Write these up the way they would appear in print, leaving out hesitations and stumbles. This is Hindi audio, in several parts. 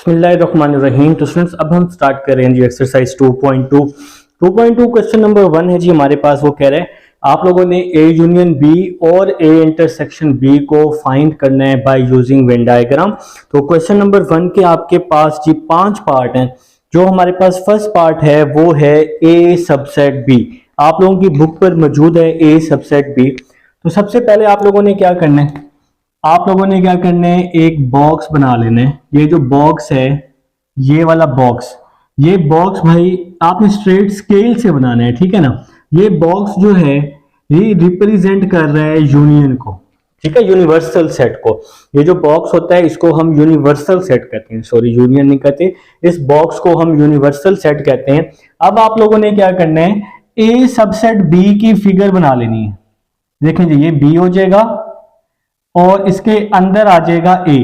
बिस्मिल्लाहिर्रहमानिर्रहीम। तो स्टूडेंट्स अब हम स्टार्ट कर रहे हैं जी एक्सरसाइज 2.2 क्वेश्चन नंबर 1 है जी हमारे पास। वो कह रहे हैं आप लोगों ने ए यूनियन बी और ए इंटरसेक्शन बी को फाइंड करना है बाय यूजिंग वेन डायग्राम। तो क्वेश्चन नंबर 1 के आपके पास जी 5 पार्ट हैं। जो हमारे पास फर्स्ट पार्ट है वो है ए सबसेट बी। आप लोगों की बुक पर मौजूद है ए सबसेट बी। तो सबसे पहले आप लोगों ने क्या करना है, आप लोगों ने क्या करना है, एक बॉक्स बना लेना है। ये जो बॉक्स है, ये वाला बॉक्स, ये बॉक्स भाई आपने स्ट्रेट स्केल से बनाना है, ठीक है ना। ये बॉक्स जो है ये रिप्रेजेंट कर रहा है यूनियन को, ठीक है, यूनिवर्सल सेट को। ये जो बॉक्स होता है इसको हम यूनिवर्सल सेट कहते हैं, सॉरी यूनियन नहीं कहते, इस बॉक्स को हम यूनिवर्सल सेट कहते हैं। अब आप लोगों ने क्या करना है, ए सबसेट बी की फिगर बना लेनी है। देखें जी, ये बी हो जाएगा और इसके अंदर आ जाएगा ए,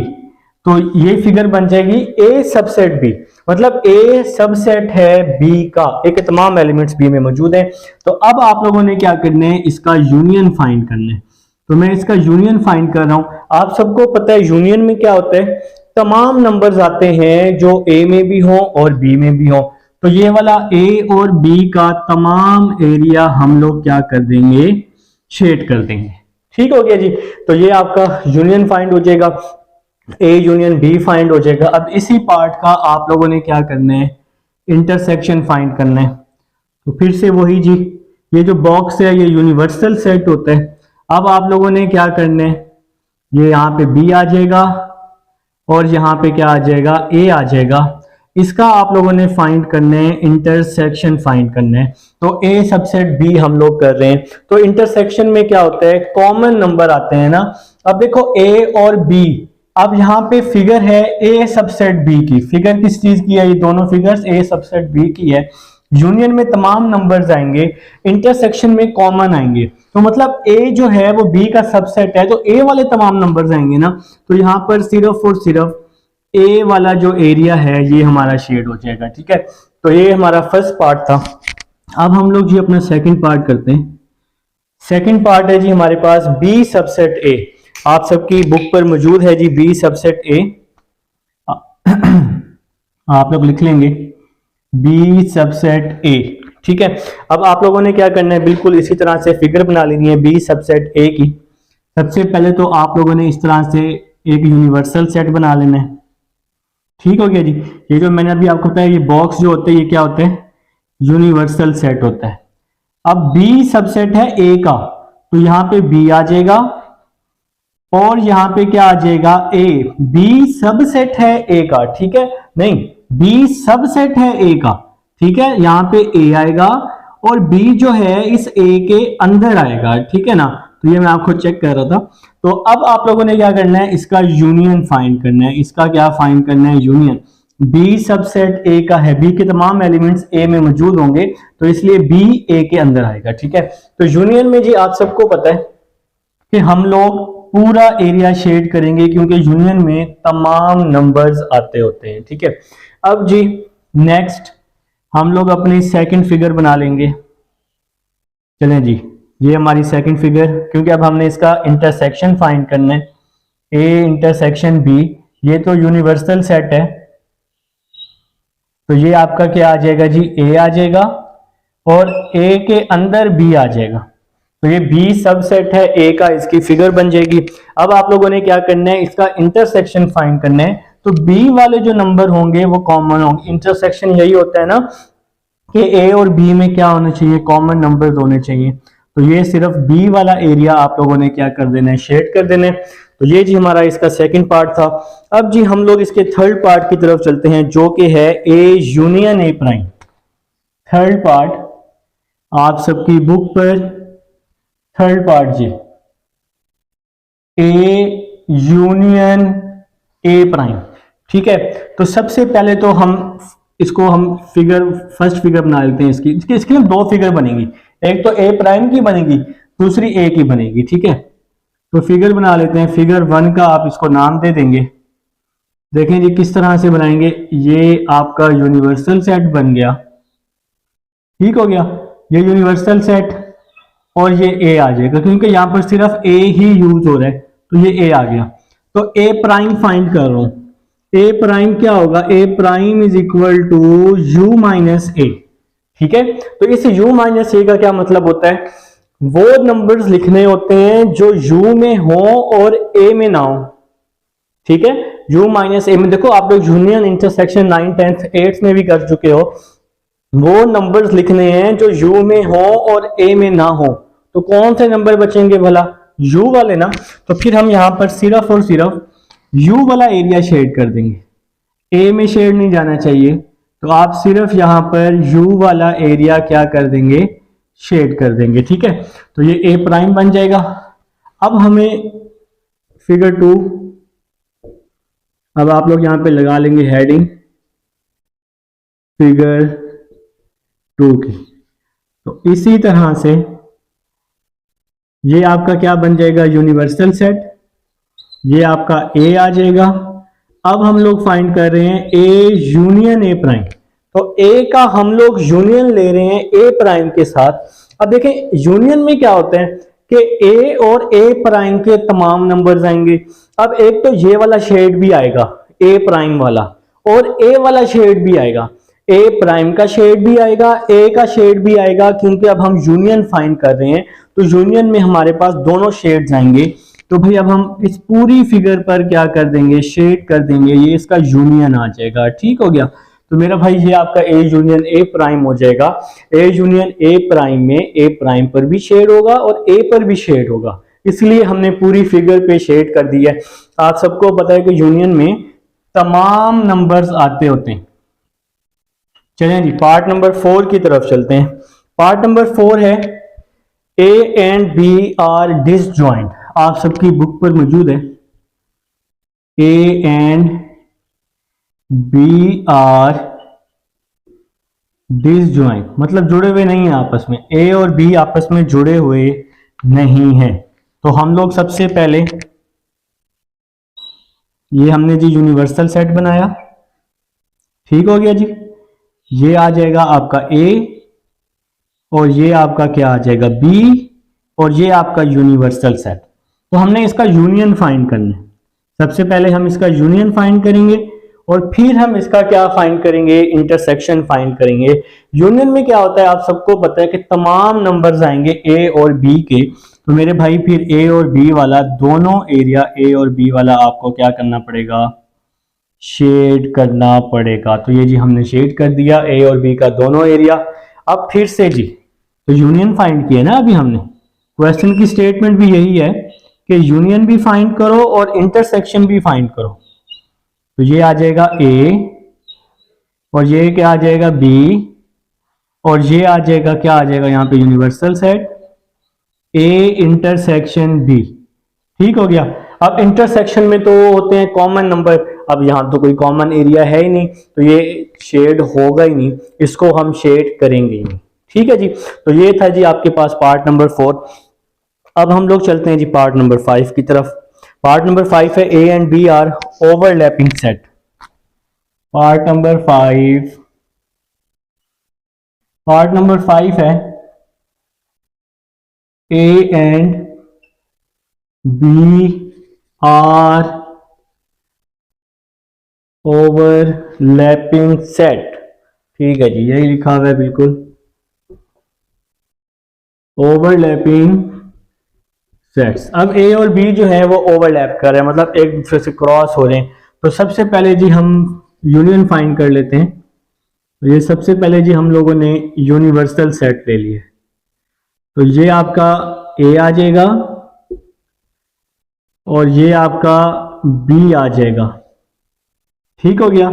तो ये फिगर बन जाएगी ए सबसेट बी। मतलब ए सबसेट है बी का, एक तमाम एलिमेंट्स बी में मौजूद हैं। तो अब आप लोगों ने क्या करना है, इसका यूनियन फाइंड करना है। तो मैं इसका यूनियन फाइंड कर रहा हूं। आप सबको पता है यूनियन में क्या होता है, तमाम नंबर्स आते हैं जो ए में भी हो और बी में भी हो। तो ये वाला ए और बी का तमाम एरिया हम लोग क्या कर देंगे, शेड कर देंगे। ठीक हो गया जी। तो ये आपका यूनियन फाइंड हो जाएगा, ए यूनियन बी फाइंड हो जाएगा। अब इसी पार्ट का आप लोगों ने क्या करना है, इंटरसेक्शन फाइंड करना है। तो फिर से वही जी, ये जो बॉक्स है ये यूनिवर्सल सेट होता है। अब आप लोगों ने क्या करना है, ये यहाँ पे बी आ जाएगा और यहाँ पे क्या आ जाएगा, ए आ जाएगा। इसका आप लोगों ने फाइंड करना है, इंटरसेक्शन फाइंड करना है। तो ए सबसेट बी हम लोग कर रहे हैं। तो इंटरसेक्शन में क्या होता है, कॉमन नंबर आते हैं ना। अब देखो ए और बी, अब यहाँ पे फिगर है ए सबसेट बी की। फिगर किस चीज की है, ये दोनों फिगर्स ए सबसेट बी की है। यूनियन में तमाम नंबर्स आएंगे, इंटरसेक्शन में कॉमन आएंगे। तो मतलब ए जो है वो बी का सबसेट है, तो ए वाले तमाम नंबर्स आएंगे ना। तो यहाँ पर सिर्फ और सिर्फ ए वाला जो एरिया है ये हमारा शेड हो जाएगा, ठीक है। तो ये हमारा फर्स्ट पार्ट था। अब हम लोग जी अपना सेकंड पार्ट करते हैं। सेकंड पार्ट है जी हमारे पास बी सबसेट ए। आप सबकी बुक पर मौजूद है जी बी सबसेट ए। आप लोग लिख लेंगे बी सबसेट ए, ठीक है। अब आप लोगों ने क्या करना है, बिल्कुल इसी तरह से फिगर बना लेनी है बी सबसेट ए की। सबसे पहले तो आप लोगों ने इस तरह से एक यूनिवर्सल सेट बना लेना है, ठीक हो गया जी। ये जो मैंने अभी आपको बताया, ये बॉक्स जो होते हैं ये क्या होते हैं, यूनिवर्सल सेट होता है। अब बी सबसेट है ए का, तो यहां पे बी आ जाएगा और यहां पे क्या आ जाएगा, ए। बी सबसेट है ए का, ठीक है, नहीं बी सबसेट है ए का, ठीक है। यहां पे ए आएगा और बी जो है इस ए के अंदर आएगा, ठीक है ना। तो ये मैं आपको चेक कर रहा था। तो अब आप लोगों ने क्या करना है, इसका यूनियन फाइंड करना है। इसका क्या फाइंड करना है, यूनियन। बी सबसेट ए का है, बी के तमाम एलिमेंट्स ए में मौजूद होंगे, तो इसलिए बी ए के अंदर आएगा, ठीक है। तो यूनियन में जी आप सबको पता है कि हम लोग पूरा एरिया शेड करेंगे, क्योंकि यूनियन में तमाम नंबर्स आते होते हैं, ठीक है। अब जी नेक्स्ट हम लोग अपनी सेकंड फिगर बना लेंगे। चलें जी, ये हमारी सेकंड फिगर, क्योंकि अब हमने इसका इंटरसेक्शन फाइंड करना है। ए इंटरसेक्शन बी, ये तो यूनिवर्सल सेट है, तो ये आपका क्या आ जाएगा जी, ए आ जाएगा और ए के अंदर बी आ जाएगा। तो ये बी सबसेट है ए का, इसकी फिगर बन जाएगी। अब आप लोगों ने क्या करना है, इसका इंटरसेक्शन फाइंड करना है। तो बी वाले जो नंबर होंगे वो कॉमन होंगे। इंटरसेक्शन यही होता है ना कि ए और बी में क्या होना चाहिए, कॉमन नंबर्स होने चाहिए। तो ये सिर्फ बी वाला एरिया आप लोगों ने क्या कर देना है, शेड कर देना है। तो ये जी हमारा इसका सेकंड पार्ट था। अब जी हम लोग इसके थर्ड पार्ट की तरफ चलते हैं, जो कि है A union A prime. Third part आप सबकी बुक पर, थर्ड पार्ट जी ए यूनियन ए प्राइम, ठीक है। तो सबसे पहले तो हम इसको फिगर, फर्स्ट फिगर बना लेते हैं इसकी। इसकी दो फिगर बनेगी, एक तो ए प्राइम की बनेगी, दूसरी ए की बनेगी, ठीक है। तो फिगर बना लेते हैं। फिगर 1 का आप इसको नाम दे देंगे। देखें जी किस तरह से बनाएंगे, ये आपका यूनिवर्सल सेट बन गया, ठीक हो गया। ये यूनिवर्सल सेट और ये ए आ जाएगा, क्योंकि यहां पर सिर्फ ए ही यूज हो रहा है, तो ये ए आ गया। तो ए प्राइम फाइंड कर रहा हूं। ए प्राइम क्या होगा, A prime is equal to U minus A. ठीक है, तो इस यू माइनस ए का क्या मतलब होता है, वो नंबर्स लिखने होते हैं जो यू में हो और ए में ना हो। ठीक है, यू माइनस ए में देखो आप लोग यूनियन इंटरसेक्शन 9, 10th 8th में भी कर चुके हो, वो नंबर्स लिखने हैं जो यू में हो और ए में ना हो। तो कौन से नंबर बचेंगे भला, यू वाले ना। तो फिर हम यहां पर सिर्फ और सिर्फ यू वाला एरिया शेड कर देंगे, ए में शेड नहीं जाना चाहिए। तो आप सिर्फ यहां पर यू वाला एरिया क्या कर देंगे, शेड कर देंगे। ठीक है, तो ये ए प्राइम बन जाएगा। अब हमें फिगर 2, अब आप लोग यहां पे लगा लेंगे हेडिंग फिगर 2 की। तो इसी तरह से ये आपका क्या बन जाएगा, यूनिवर्सल सेट, ये आपका ए आ जाएगा। अब हम लोग फाइंड कर रहे हैं ए यूनियन ए प्राइम, तो ए का हम लोग यूनियन ले रहे हैं ए प्राइम के साथ। अब देखें यूनियन में क्या होता है कि ए और ए प्राइम के तमाम नंबर्स आएंगे। अब एक तो ये वाला शेड भी आएगा ए प्राइम वाला, और ए वाला शेड भी आएगा, ए प्राइम का शेड भी आएगा, ए का शेड भी आएगा, क्योंकि अब हम यूनियन फाइंड कर रहे हैं। तो यूनियन में हमारे पास दोनों शेड्स आएंगे। तो भाई अब हम इस पूरी फिगर पर क्या कर देंगे, शेड कर देंगे, ये इसका यूनियन आ जाएगा। ठीक हो गया, तो मेरा भाई ये आपका ए यूनियन ए प्राइम हो जाएगा। ए यूनियन ए प्राइम में ए प्राइम पर भी शेड होगा और ए पर भी शेड होगा, इसलिए हमने पूरी फिगर पे शेड कर दिया है। आप सबको पता है कि यूनियन में तमाम नंबर्स आते होते हैं। चलें जी पार्ट नंबर 4 की तरफ चलते हैं। पार्ट नंबर 4 है A and B are disjoint. आप सबकी बुक पर मौजूद है, A and B are disjoint, मतलब जुड़े हुए नहीं है आपस में, ए और बी आपस में जुड़े हुए नहीं है। तो हम लोग सबसे पहले ये हमने जी यूनिवर्सल सेट बनाया, ठीक हो गया जी। ये आ जाएगा आपका ए और ये आपका क्या आ जाएगा बी, और ये आपका यूनिवर्सल सेट। तो हमने इसका यूनियन फाइंड करना है। सबसे पहले हम इसका यूनियन फाइंड करेंगे और फिर हम इसका क्या फाइंड करेंगे, इंटरसेक्शन फाइंड करेंगे। यूनियन में क्या होता है आप सबको पता है कि तमाम नंबर्स आएंगे ए और बी के। तो मेरे भाई फिर ए और बी वाला दोनों एरिया, ए और बी वाला आपको क्या करना पड़ेगा, शेड करना पड़ेगा। तो ये जी हमने शेड कर दिया ए और बी का दोनों एरिया। अब फिर से जी तो यूनियन फाइंड किया ना अभी हमने, क्वेश्चन की स्टेटमेंट भी यही है कि यूनियन भी फाइंड करो और इंटरसेक्शन भी फाइंड करो। तो ये आ जाएगा ए और ये क्या आ जाएगा बी, और ये आ जाएगा क्या आ जाएगा यहाँ पे universal set A intersection B. ठीक हो गया। अब इंटरसेक्शन में तो होते हैं कॉमन नंबर, अब यहाँ तो कोई कॉमन एरिया है ही नहीं, तो ये शेड होगा ही नहीं, इसको हम शेड करेंगे ही नहीं। ठीक है जी, तो ये था जी आपके पास पार्ट नंबर 4। अब हम लोग चलते हैं जी पार्ट नंबर 5 की तरफ। पार्ट नंबर 5 है A and B are overlapping set. Part number 5 है A and B are overlapping set. ठीक है जी, यही लिखा हुआ है बिल्कुल, ओवरलैपिंग सेट्स। अब ए और बी जो है वो ओवरलैप कर रहे हैं, मतलब एक दूसरे से क्रॉस हो रहे हैं। तो सबसे पहले जी हम यूनियन फाइंड कर लेते हैं। तो ये सबसे पहले जी हम लोगों ने यूनिवर्सल सेट ले लिया, तो ये आपका ए आ जाएगा और ये आपका बी आ जाएगा। ठीक हो गया,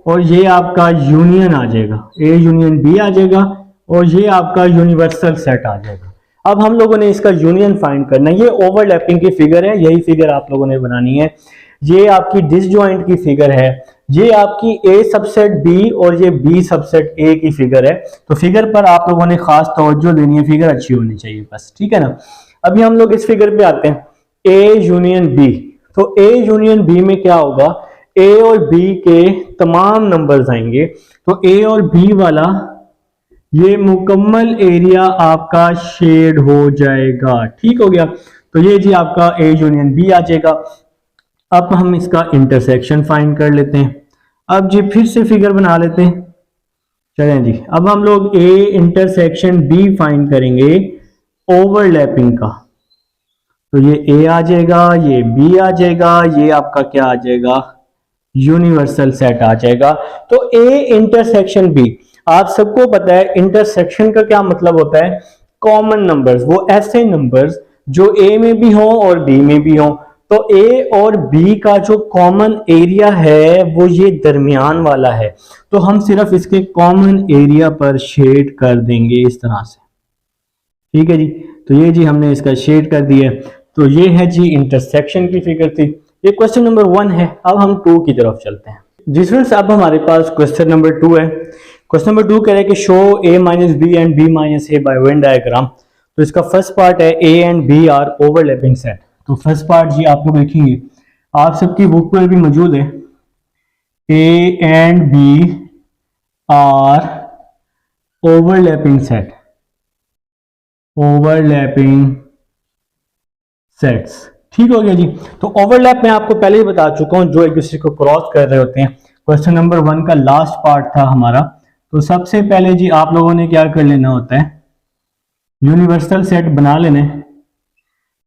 और ये आपका यूनियन आ जाएगा, ए यूनियन बी आ जाएगा, और ये आपका यूनिवर्सल सेट आ जाएगा। अब हम लोगों ने इसका यूनियन फाइंड करना है। ये ओवरलैपिंग की फिगर है, यही फिगर आप लोगों ने बनानी है। ये आपकी डिसजॉइंट की फिगर है, ये आपकी ए सबसेट बी और ये बी सबसेट ए की फिगर है। तो फिगर पर आप लोगों ने खास तवज्जो देनी है, फिगर अच्छी होनी चाहिए बस, ठीक है ना। अभी हम लोग इस फिगर पे आते हैं, ए यूनियन बी। तो ए यूनियन बी में क्या होगा, ए और बी के तमाम नंबर्स आएंगे। तो ए और बी वाला ये मुकम्मल एरिया आपका शेड हो जाएगा। ठीक हो गया, तो ये जी आपका ए यूनियन बी आ जाएगा। अब हम इसका इंटरसेक्शन फाइंड कर लेते हैं। अब जी फिर से फिगर बना लेते हैं। चलें जी, अब हम लोग ए इंटरसेक्शन बी फाइंड करेंगे ओवरलैपिंग का। तो ये ए आ जाएगा, ये बी आ जाएगा, ये आपका क्या आ जाएगा, यूनिवर्सल सेट आ जाएगा। तो ए इंटरसेक्शन बी, आप सबको पता है इंटरसेक्शन का क्या मतलब होता है, कॉमन नंबर्स, वो ऐसे नंबर्स जो ए में भी हो और बी में भी हो। तो ए और बी का जो कॉमन एरिया है वो ये दरमियान वाला है, तो हम सिर्फ इसके कॉमन एरिया पर शेड कर देंगे इस तरह से। ठीक है जी, तो ये जी हमने इसका शेड कर दिया। तो ये है जी इंटरसेक्शन की फिगर थी। ये क्वेश्चन नंबर 1 है। अब हम 2 की तरफ चलते हैं। जी स्टूडेंट्स, अब हमारे पास क्वेश्चन नंबर 2 है। क्वेश्चन नंबर 2 कह रहा है कि show a minus B and b minus A by Venn diagram. तो इसका फर्स्ट पार्ट है a and b are overlapping set. तो फर्स्ट पार्ट जी आप लोग लिखेंगे, आप सबकी बुक पर भी मौजूद है, a and b are overlapping set, overlapping sets. ठीक हो गया जी। तो ओवरलैप मैं आपको पहले ही बता चुका हूं, जो एक दूसरे को क्रॉस कर रहे होते हैं। क्वेश्चन नंबर 1 का लास्ट पार्ट था हमारा। तो सबसे पहले जी आप लोगों ने क्या कर लेना होता है, यूनिवर्सल सेट बना लेने,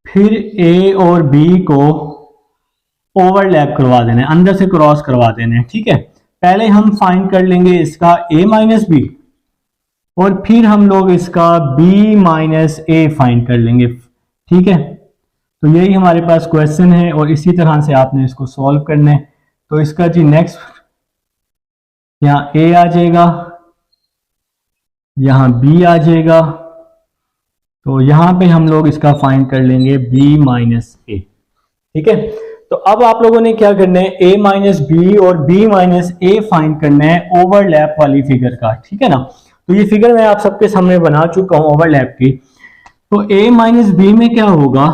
फिर ए और बी को ओवरलैप करवा देना, अंदर से क्रॉस करवा देना। ठीक है, पहले हम फाइंड कर लेंगे इसका a माइनस बी, और फिर हम लोग इसका b माइनस ए फाइंड कर लेंगे। ठीक है, तो यही हमारे पास क्वेश्चन है और इसी तरह से आपने इसको सॉल्व करना है। तो इसका जी नेक्स्ट, यहाँ a आ जाएगा, यहाँ b आ जाएगा, तो यहाँ पे हम लोग इसका फाइंड कर लेंगे b माइनस ए। ठीक है, तो अब आप लोगों ने क्या करना है, a माइनस बी और b माइनस ए फाइंड करना है ओवरलैप वाली फिगर का। ठीक है ना, तो ये फिगर मैं आप सबके सामने बना चुका हूं ओवरलैप की। तो a माइनस बी में क्या होगा,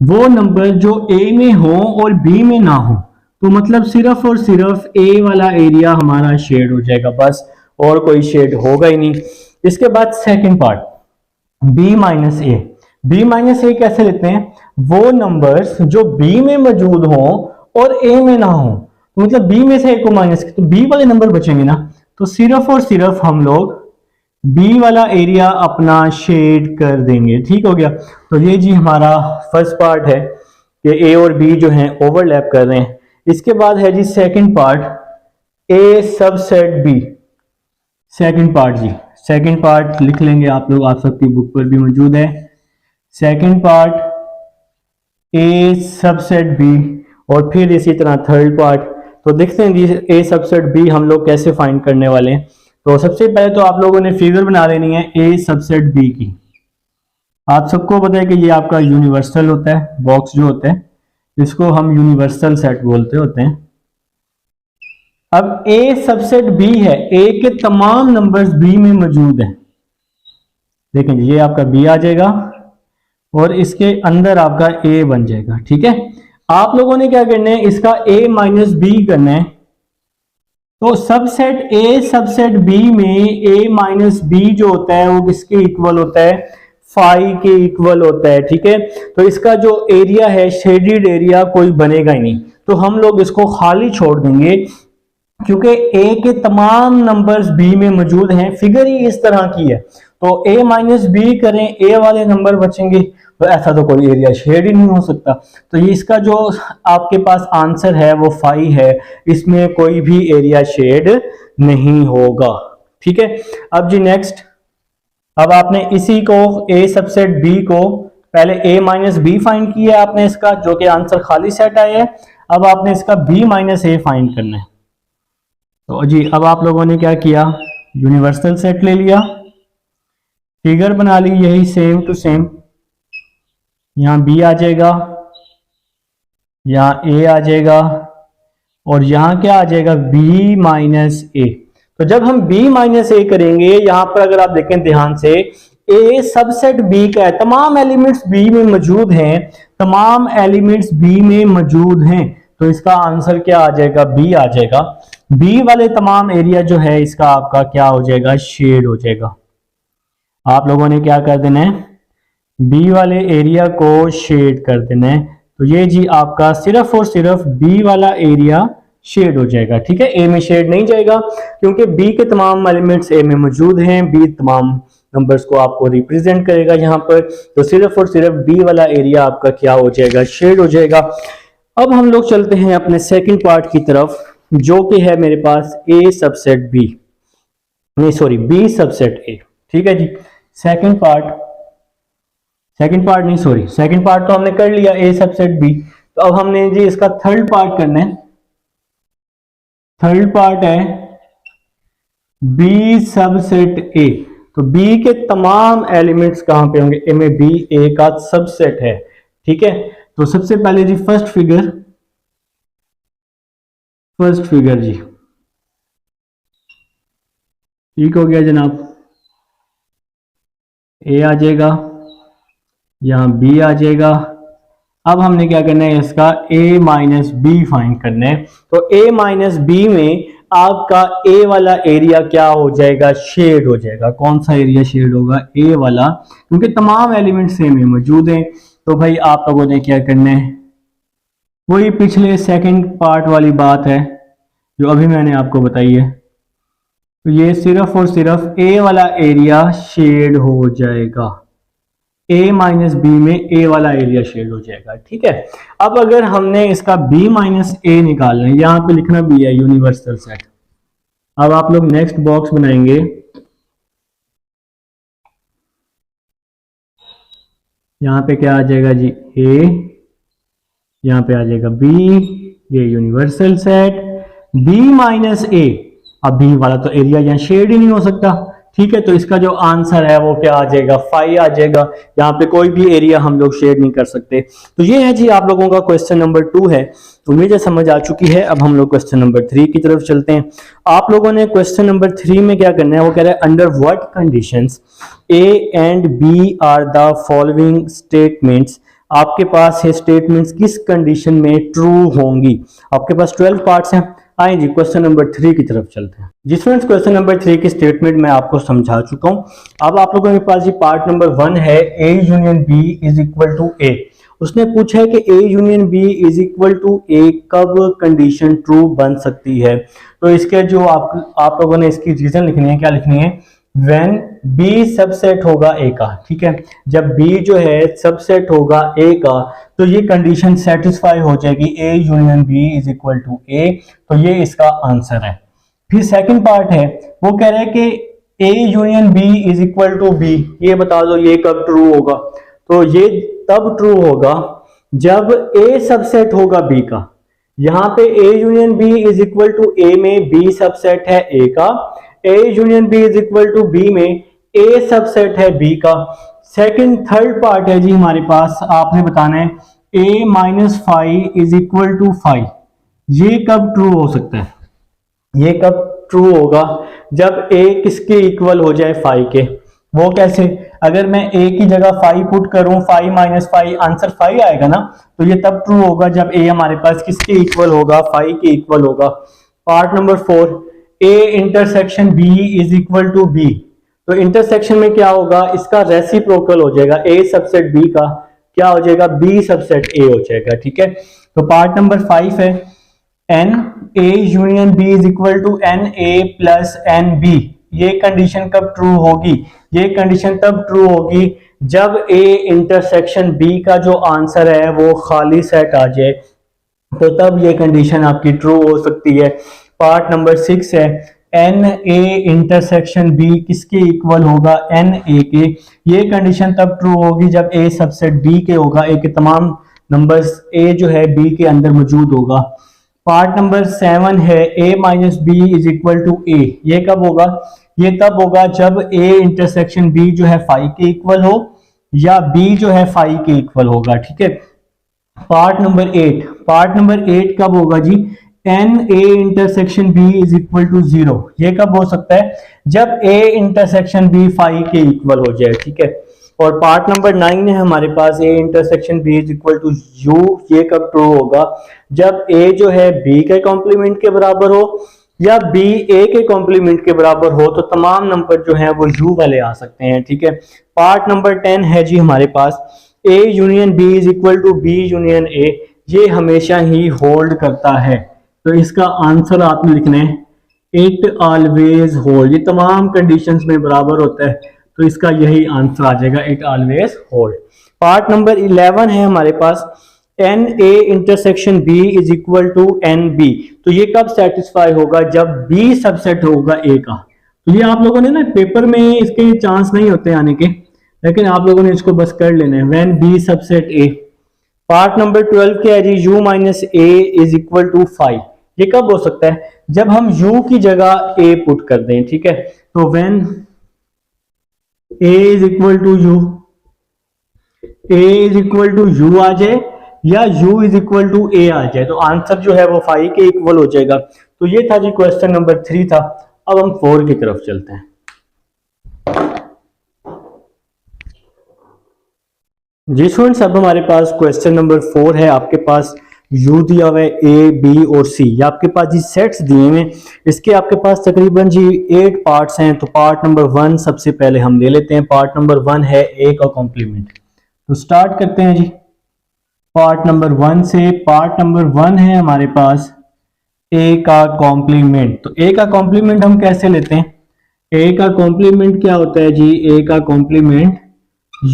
वो नंबर जो a में हो और b में ना हो, तो मतलब सिर्फ और सिर्फ a वाला एरिया हमारा शेड हो जाएगा, बस और कोई शेड होगा ही नहीं। इसके बाद सेकंड पार्ट b माइनस ए। b माइनस ए कैसे लेते हैं, वो नंबर्स जो b में मौजूद हो और a में ना हो, तो मतलब b में से a को माइनस, तो b वाले नंबर बचेंगे ना, तो सिर्फ और सिर्फ हम लोग बी वाला एरिया अपना शेड कर देंगे। ठीक हो गया। तो ये जी हमारा फर्स्ट पार्ट है कि ए और बी जो हैं ओवरलैप कर रहे हैं। इसके बाद है जी second part, A subset B. Second part ji, second part लिख लेंगे आप लोग, आप सबकी बुक पर भी मौजूद है। Second part A subset B, और फिर इसी तरह थर्ड पार्ट। तो देखते हैं जी ए सबसेट बी हम लोग कैसे फाइंड करने वाले हैं। तो सबसे पहले तो आप लोगों ने फिगर बना लेनी है ए सबसेट बी की। आप सबको पता है कि ये आपका यूनिवर्सल होता है, बॉक्स जो होता है इसको हम यूनिवर्सल सेट बोलते होते हैं। अब ए सबसेट बी है, ए के तमाम नंबर्स बी में मौजूद हैं। देखें ये आपका बी आ जाएगा और इसके अंदर आपका ए बन जाएगा। ठीक है, आप लोगों ने क्या करना है, इसका ए माइनस बी करना है। तो सबसेट ए सबसेट बी में ए माइनस बी जो होता है वो किसके इक्वल होता है, 5 के इक्वल होता है। ठीक है, तो इसका जो एरिया है शेडेड एरिया कोई बनेगा ही नहीं, तो हम लोग इसको खाली छोड़ देंगे क्योंकि ए के तमाम नंबर्स बी में मौजूद हैं। फिगर ही इस तरह की है, तो ए माइनस बी करें, ए वाले नंबर बचेंगे, तो ऐसा तो कोई एरिया शेड ही नहीं हो सकता। तो ये इसका जो आपके पास आंसर है वो 5 है, इसमें कोई भी एरिया शेड नहीं होगा। ठीक है, अब जी नेक्स्ट, अब आपने इसी को ए सबसेट बी को पहले ए माइनस बी फाइंड किया आपने इसका, जो कि आंसर खाली सेट आया है। अब आपने इसका बी माइनस ए फाइंड करना है। तो जी अब आप लोगों ने क्या किया, यूनिवर्सल सेट ले लिया, फिगर बना ली यही सेम टू सेम, यहाँ बी आ जाएगा, यहाँ ए आ जाएगा, और यहाँ क्या आ जाएगा, बी माइनस ए। तो जब हम b माइनस ए करेंगे, यहां पर अगर आप देखें ध्यान से, a सबसेट b का है, तमाम एलिमेंट्स b में मौजूद हैं, तमाम एलिमेंट्स b में मौजूद हैं, तो इसका आंसर क्या आ जाएगा, b आ जाएगा। b वाले तमाम एरिया जो है इसका आपका क्या हो जाएगा, शेड हो जाएगा। आप लोगों ने क्या कर देना है, b वाले एरिया को शेड कर देना है, तो ये जी आपका सिर्फ और सिर्फ बी वाला एरिया शेड हो जाएगा, ठीक है। ए में शेड नहीं जाएगा क्योंकि बी के तमाम एलिमेंट्स ए में मौजूद हैं, बी तमाम नंबर्स को आपको रिप्रेजेंट करेगा यहाँ पर, तो सिर्फ और सिर्फ बी वाला एरिया आपका क्या हो जाएगा, शेड हो जाएगा। अब हम लोग चलते हैं अपने सेकंड पार्ट की तरफ, जो कि है मेरे पास ए सबसेट बी, नहीं सॉरी बी सबसेट ए, ठीक है जी। सेकंड पार्ट नहीं सॉरी, सेकंड पार्ट तो हमने कर लिया ए सबसेट बी, तो अब हमने जी इसका थर्ड पार्ट करना है। थर्ड पार्ट है बी सबसेट ए, तो बी के तमाम एलिमेंट्स कहां पे होंगे, ए में बी ए का सबसेट है, ठीक है। तो सबसे पहले जी फर्स्ट फिगर जी ठीक हो गया जनाब, ए आ जाएगा, यहां बी आ जाएगा। अब हमने क्या करना है, इसका a माइनस बी फाइंड करना है। तो a माइनस बी में आपका a वाला एरिया क्या हो जाएगा, शेड हो जाएगा। कौन सा एरिया शेड होगा, a वाला, क्योंकि तमाम एलिमेंट सेम में मौजूद हैं। तो भाई आप लोगों ने क्या करना है, वही पिछले सेकंड पार्ट वाली बात है जो अभी मैंने आपको बताई है। तो ये सिर्फ और सिर्फ a वाला एरिया शेड हो जाएगा, a माइनस बी में a वाला एरिया शेड हो जाएगा, ठीक है। अब अगर हमने इसका b माइनस ए निकालना है, यहां पे लिखना भी है यूनिवर्सल सेट। अब आप लोग नेक्स्ट बॉक्स बनाएंगे, यहां पे क्या आ जाएगा जी, a, यहां पे आ जाएगा b, ये यूनिवर्सल सेट b माइनस ए। अब b वाला तो एरिया यहां शेड ही नहीं हो सकता, ठीक है। तो इसका जो आंसर है वो क्या आ जाएगा, 5 आ जाएगा। यहाँ पे कोई भी एरिया हम लोग शेड नहीं कर सकते। तो ये है जी आप लोगों का क्वेश्चन नंबर 2 है, उम्मीद है समझ आ चुकी है। अब हम लोग क्वेश्चन नंबर 3 की तरफ चलते हैं। आप लोगों ने क्वेश्चन नंबर 3 में क्या करना है, वो कह रहा है under what conditions A and B are the following statements. आपके पास है स्टेटमेंट्स किस कंडीशन में ट्रू होंगी। आपके पास 12 पार्ट्स हैं। आइए जी क्वेश्चन नंबर 3 की तरफ चलते हैं। जी फ्रेंड्स, क्वेश्चन नंबर 3 की स्टेटमेंट मैं आपको समझा चुका हूं। अब आप लोगों के पास जी पार्ट नंबर 1 है, A union B is equal to A. उसने पूछा है कि A union B is equal to A कब कंडीशन ट्रू बन सकती है। तो इसके जो आप लोगों ने इसकी रीजन लिखनी है, क्या लिखनी है, व्हेन बी सबसेट होगा ए का, ठीक है। जब बी जो है सबसेट होगा ए का, तो ये कंडीशन सेटिस्फाई हो जाएगी, A union B is equal to A. तो ये इसका आंसर है। फिर सेकंड पार्ट है, वो कह रहा है कि A union B is equal to B, ये बता दो ये कब ट्रू होगा। तो ये तब ट्रू होगा जब ए सबसेट होगा बी का। यहां पे A union B is equal to A में बी सबसेट है ए का, A union B is equal to B में ए सबसेट है बी का। सेकंड थर्ड पार्ट है जी हमारे पास, आपने बताना है A minus 5 is equal to 5, ये कब ट्रू हो सकता है, ये कब ट्रू होगा, जब a किसके इक्वल हो जाए 5 के। वो कैसे, अगर मैं a की जगह 5 पुट करूं, 5 माइनस 5 आंसर 5 आएगा ना, तो ये तब ट्रू होगा जब a हमारे पास किसके इक्वल होगा, 5 के इक्वल होगा। Part number 4, a intersection b is equal to b। तो इंटरसेक्शन में क्या होगा, इसका रेसिप्रोकल हो जाएगा, a सबसेट b का क्या हो जाएगा, b सबसेट a हो जाएगा, ठीक है। तो पार्ट नंबर 5 है n A union B is equal to n A plus n B. ये कंडीशन कब ट्रू होगी, ये कंडीशन तब ट्रू होगी जब ए इंटरसेक्शन बी का जो आंसर है वो खाली सेट आ जाए, तो तब ये कंडीशन आपकी ट्रू हो सकती है। पार्ट नंबर 6 है एन ए इंटरसेक्शन बी किसके इक्वल होगा, एन ए के। ये कंडीशन तब ट्रू होगी जब ए सबसेट बी के होगा, ए के तमाम नंबर्स ए जो है बी के अंदर मौजूद होगा। पार्ट नंबर 7 है a minus B is equal to A. ये कब होगा, ये तब होगा जब a इंटरसेक्शन b जो है 5 के इक्वल हो या b जो है 5 के इक्वल होगा, ठीक है। पार्ट नंबर 8, पार्ट नंबर 8 कब होगा जी, N A intersection b is equal to 0। ये कब हो सकता है, जब a इंटरसेक्शन b 5 के इक्वल हो जाए, ठीक है। और पार्ट नंबर 9 है हमारे पास a intersection b is equal to u। ये कब ट्रू होगा, जब a जो है b के कॉम्प्लीमेंट के बराबर हो या b a के कॉम्प्लीमेंट के बराबर हो, तो तमाम नंबर जो हैं वो u वाले आ सकते हैं, ठीक है। पार्ट नंबर 10 है जी हमारे पास A union B is equal to B union A, ये हमेशा ही होल्ड करता है। तो इसका आंसर आपने लिखना है इट ऑलवेज होल्ड। ये तमाम कंडीशंस में बराबर होता है, तो इसका यही आंसर आ जाएगा, it always hold. Part number 11 है हमारे पास, n A intersection B is equal to n B. तो ये कब सेटिस्फाई होगा, जब बी सबसेट होगा ए का। तो ये आप लोगों ने ना पेपर में इसके चांस नहीं होते आने के, लेकिन आप लोगों ने इसको बस कर लेना है, when B subset A. Part number 12 क्या है जी, u minus A is equal to 5। ये कब हो सकता है, जब हम u की जगह a पुट कर दें, ठीक है। तो when a is equal to u, a is equal to u आ जाए या u is equal to a आ जाए, तो आंसर जो है वो 5 के इक्वल हो जाएगा। तो ये था जी क्वेश्चन नंबर 3 था। अब हम 4 की तरफ चलते हैं। जी स्टूडेंट्स, अब हमारे पास क्वेश्चन नंबर 4 है। आपके पास u दिया हुआ है a, b और c, ये आपके पास जी सेट्स दिए हुए हैं। इसके आपके पास तकरीबन जी 8 पार्ट्स हैं। तो पार्ट नंबर 1 सबसे पहले हम ले लेते हैं। पार्ट नंबर 1 है a का कॉम्प्लीमेंट। तो स्टार्ट करते हैं जी पार्ट नंबर 1 से। पार्ट नंबर 1 है हमारे पास a का कॉम्प्लीमेंट। तो a का कॉम्प्लीमेंट हम कैसे लेते हैं, a का कॉम्प्लीमेंट क्या होता है जी, a का कॉम्प्लीमेंट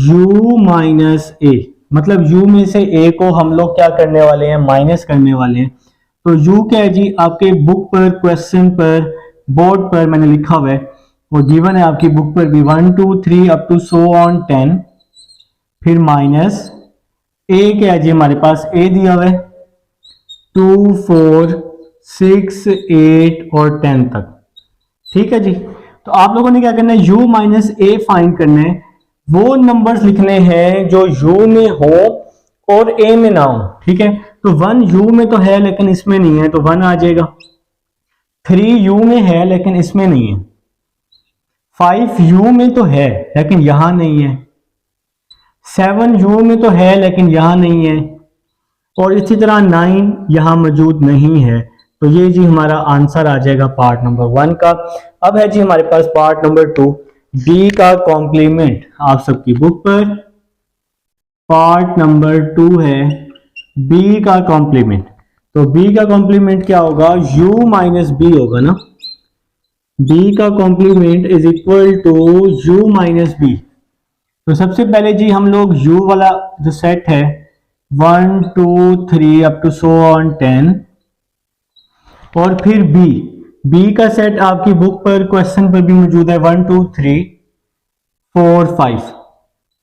u माइनस ए, मतलब u में से a को हम लोग क्या करने वाले हैं, माइनस करने वाले हैं। तो u क्या है जी, आपके बुक पर, क्वेश्चन पर, बोर्ड पर मैंने लिखा हुआ है, वो गिवन है आपकी बुक पर भी 1 2 3 अप टू सो ऑन 10, फिर माइनस a क्या है जी, हमारे पास a दिया हुआ है 2 4 6 8 और 10 तक, ठीक है जी। तो आप लोगों ने क्या करना है, u माइनस ए फाइंड करना है। वो नंबर्स लिखने हैं जो u में हो और a में ना हो, ठीक है। तो 1 u में तो है लेकिन इसमें नहीं है, तो 1 आ जाएगा। 3 u में है लेकिन इसमें नहीं है। 5 u में तो है लेकिन यहां नहीं है। 7 u में तो है लेकिन यहां नहीं है। और इसी तरह 9 यहां मौजूद नहीं है। तो ये जी हमारा आंसर आ जाएगा पार्ट नंबर 1 का। अब है जी हमारे पास पार्ट नंबर 2, बी का कॉम्प्लीमेंट। आप सबकी बुक पर पार्ट नंबर 2 है बी का कॉम्प्लीमेंट। तो बी का कॉम्प्लीमेंट क्या होगा, u माइनस बी होगा ना। बी का complement is equal to u minus B. तो सबसे पहले जी हम लोग u वाला जो सेट है 1 2 3 अप टू सो ऑन 10, और फिर बी का सेट आपकी बुक पर, क्वेश्चन पर भी मौजूद है 1 2 3 4 5,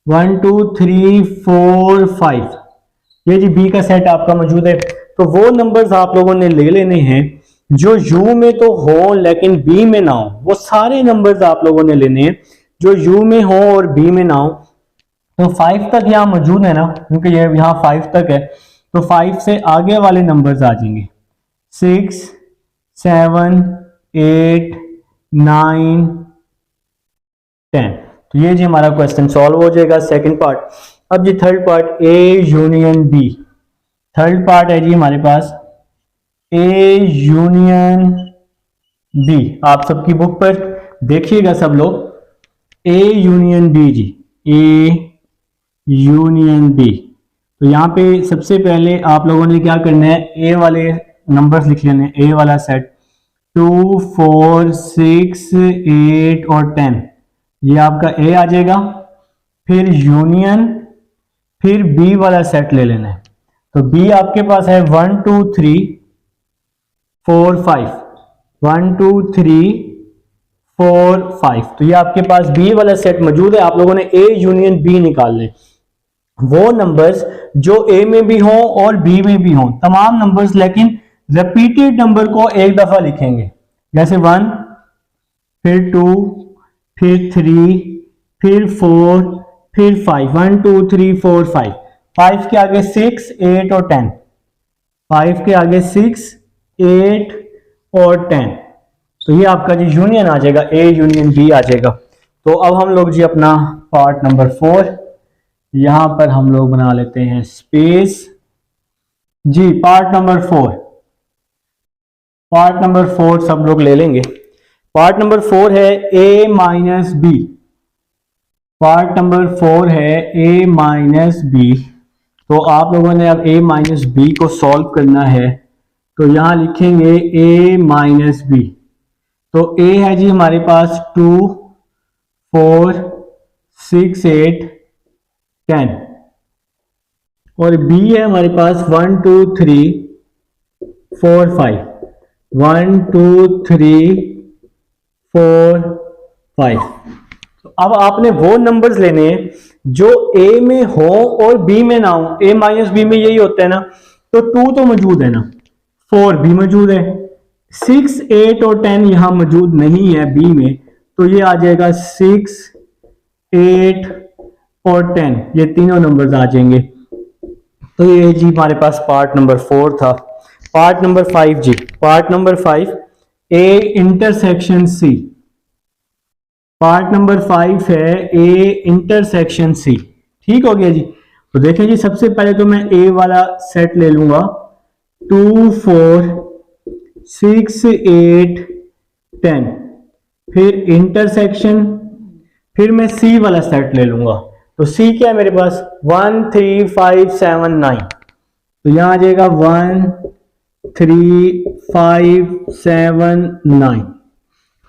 1 2 3 4 5, ये जी बी का सेट आपका मौजूद है। तो वो नंबर्स आप लोगों ने ले लेने हैं जो u में तो हो लेकिन b में ना हो। वो सारे नंबर्स आप लोगों ने लेने हैं जो u में हो और b में ना हो। तो 5 तक यहाँ मौजूद है ना, क्योंकि ये यहाँ 5 तक है। तो 5 से आगे वाले नंबर्स आ जाएंगे 6 7 8 9 10। तो ये जी हमारा क्वेश्चन सॉल्व हो जाएगा, सेकंड पार्ट। अब जी third part, A union B. Third part है जी हमारे पास ए यूनियन बी। आप सबकी बुक पर देखिएगा सब लोग, ए यूनियन बी जी, ए यूनियन बी। तो यहाँ पे सबसे पहले आप लोगों ने क्या करना है, ए वाले नंबर्स लिख लेने, ए वाला सेट 2 4 6 8 और 10, ये आपका ए आ जाएगा। फिर यूनियन, फिर बी वाला सेट ले लेना है। तो बी आपके पास है 1 2 3 4 5, 1 2 3 4 5। तो ये आपके पास बी वाला सेट मौजूद है। आप लोगों ने ए यूनियन बी निकालने, वो नंबर्स जो ए में भी हों और बी में भी हों, तमाम नंबर्स, लेकिन रिपीटेड नंबर को एक दफा लिखेंगे, जैसे 1 फिर 2 फिर 3 फिर 4 फिर 5, 1 2 3 4 5। 5 के आगे 6 8 और 10, 5 के आगे 6 8 और 10। तो ये आपका जी यूनियन आ जाएगा, ए यूनियन बी आ जाएगा। तो अब हम लोग जी अपना पार्ट नंबर 4 यहां पर हम लोग बना लेते हैं स्पेस जी। पार्ट नंबर 4, पार्ट नंबर 4 सब लोग ले लेंगे। पार्ट नंबर 4 है a minus B. Part number 4 है a माइनस बी। तो आप लोगों ने अब a माइनस बी को सॉल्व करना है, तो यहां लिखेंगे a माइनस बी। तो a है जी हमारे पास 2 4 6 8 10 और b है हमारे पास 1 2 3 4 5 1 2 3 4 5। अब आपने वो नंबर्स लेने हैं जो a में हो और b में ना हो। a माइनस बी में यही होता है ना, तो 2 तो मौजूद है ना, 4 भी मौजूद है, 6 8 और 10 यहां मौजूद नहीं है b में, तो ये आ जाएगा 6 8 और 10, ये तीनों नंबर्स आ जाएंगे। तो ये जी हमारे पास पार्ट नंबर 4 था। पार्ट नंबर 5 जी, part number 5 a intersection c। Part number 5 है ए इंटरसेक्शन सी। ठीक हो गया जी। तो देखें जी, सबसे पहले तो मैं ए वाला सेट ले लूंगा, 2 4 6 8 10, फिर इंटरसेक्शन, फिर मैं सी वाला सेट ले लूंगा। तो सी क्या है मेरे पास, 1 3 5 7 9। तो यहां आ जाएगा 1 3 5 7 9।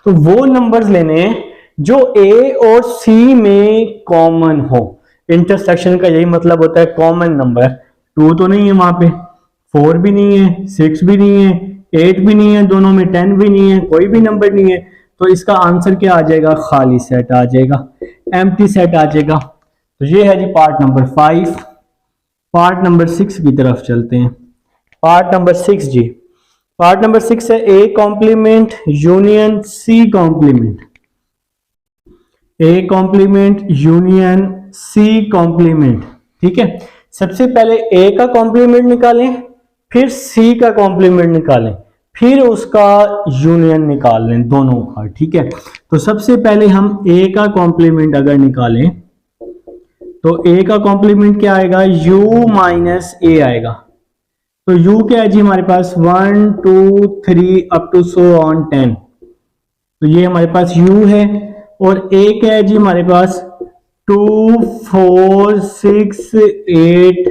तो वो नंबर्स लेने हैं जो ए और सी में कॉमन हो। इंटरसेक्शन का यही मतलब होता है, कॉमन नंबर। 2 तो नहीं है वहां पे, 4 भी नहीं है, 6 भी नहीं है, 8 भी नहीं है, दोनों में 10 भी नहीं है, कोई भी नंबर नहीं है। तो इसका आंसर क्या आ जाएगा, खाली सेट आ जाएगा, एम्प्टी सेट आ जाएगा। तो ये है जी पार्ट नंबर 5। पार्ट नंबर 6 की तरफ चलते हैं। पार्ट नंबर 6 जी, पार्ट नंबर 6 है A complement union C complement. A complement union C complement. ठीक है, सबसे पहले ए का कॉम्प्लीमेंट निकालें, फिर सी का कॉम्प्लीमेंट निकालें, फिर उसका यूनियन निकाल लें दोनों का। ठीक है, तो सबसे पहले हम ए का कॉम्प्लीमेंट अगर निकालें तो ए का कॉम्प्लीमेंट क्या आएगा, u माइनस ए आएगा। तो u क्या है जी हमारे पास, 1 2 3 अप टू सो ऑन 10। तो ये हमारे पास u है। और a क्या है जी हमारे पास, 2 4 6 8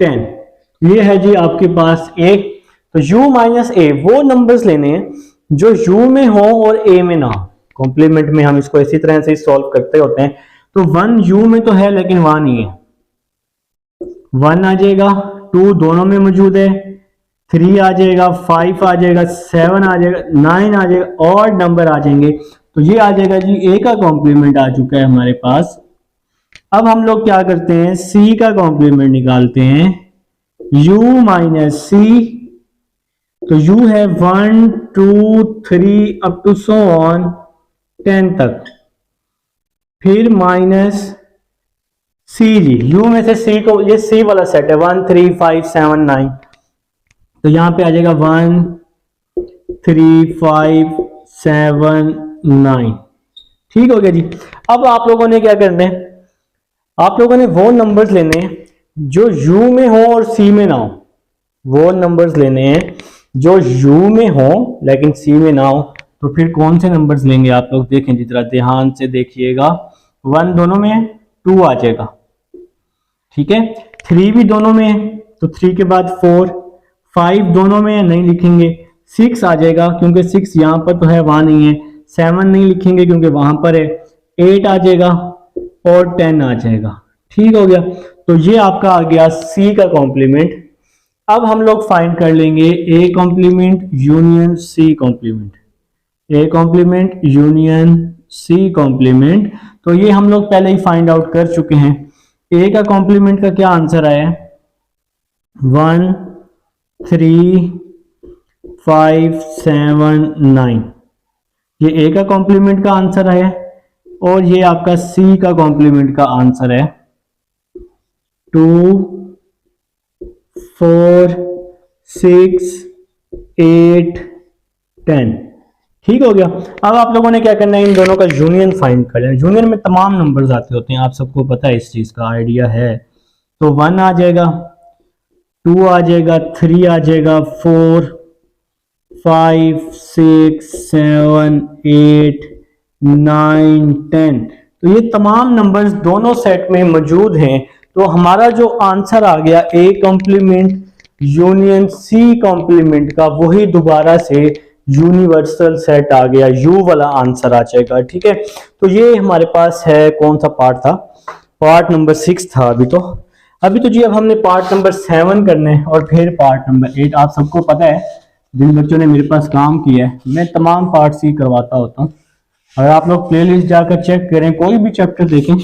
10। ये है जी आपके पास a। तो u माइनस ए वो नंबर्स लेने हैं जो u में हो और a में ना हो। कॉम्प्लीमेंट में हम इसको इसी तरह से सॉल्व करते होते हैं। तो 1 u में तो है लेकिन वहां नहीं है, 1 आ जाएगा, 2 दोनों में मौजूद है, 3 आ जाएगा, 5 आ जाएगा, 7 आ जाएगा, 9 आ जाएगा, और नंबर आ जाएंगे। तो ये आ जाएगा जी ए का कॉम्प्लीमेंट आ चुका है हमारे पास। अब हम लोग क्या करते हैं, सी का कॉम्प्लीमेंट निकालते हैं, u माइनस सी। तो u है 1 2 3 अप टू सो ऑन 10 तक, फिर माइनस सी जी, u में से c को, ये c वाला सेट है, 1 3 5 7 9। तो यहां पे आ जाएगा 1 3 5 7 9। ठीक हो गया जी। अब आप लोगों ने क्या करना है, आप लोगों ने वो नंबर्स लेने हैं जो u में हो और c में ना हो। वो नंबर्स लेने हैं जो u में हो लेकिन c में ना हो। तो फिर कौन से नंबर्स लेंगे आप लोग, देखें जितना ध्यान से देखिएगा। 1 दोनों में है, 2 आ जाएगा। ठीक है, 3 भी दोनों में है, तो 3 के बाद 4, 5 दोनों में है, नहीं लिखेंगे, 6 आ जाएगा क्योंकि 6 यहां पर तो है वहां नहीं है, 7 नहीं लिखेंगे क्योंकि वहां पर है, 8 आ जाएगा और 10 आ जाएगा। ठीक हो गया। तो ये आपका आ गया सी का कॉम्प्लीमेंट। अब हम लोग फाइंड कर लेंगे A complement union C complement, A complement union C complement. तो ये हम लोग पहले ही फाइंड आउट कर चुके हैं। ए का कॉम्प्लीमेंट का क्या आंसर आया, 1 3 5 7 9। ये ए का कॉम्प्लीमेंट का आंसर है और ये आपका सी का कॉम्प्लीमेंट का आंसर है 2 4 6 8 10। ठीक हो गया। अब आप लोगों ने क्या करना है, इन दोनों का यूनियन फाइंड करना है। यूनियन में तमाम नंबर्स आते होते हैं, आप सबको पता है, इस चीज का आइडिया है। तो 1 आ जाएगा, 2 आ जाएगा, 3 आ जाएगा, 4 5 6 7 8 9 10। तो ये तमाम नंबर्स दोनों सेट में मौजूद हैं। तो हमारा जो आंसर आ गया A complement union C complement का, वही दोबारा से यूनिवर्सल सेट आ गया, यू वाला आंसर आ जाएगा। ठीक है, तो ये हमारे पास है, कौन सा पार्ट था, पार्ट नंबर 6 था अभी तो जी अब हमने पार्ट नंबर 7 करना है और फिर पार्ट नंबर 8। आप सबको पता है जिन बच्चों ने मेरे पास काम किया है, मैं तमाम पार्ट्स ही करवाता होता हूँ। अगर आप लोग प्लेलिस्ट जाकर चेक करें, कोई भी चैप्टर देखें,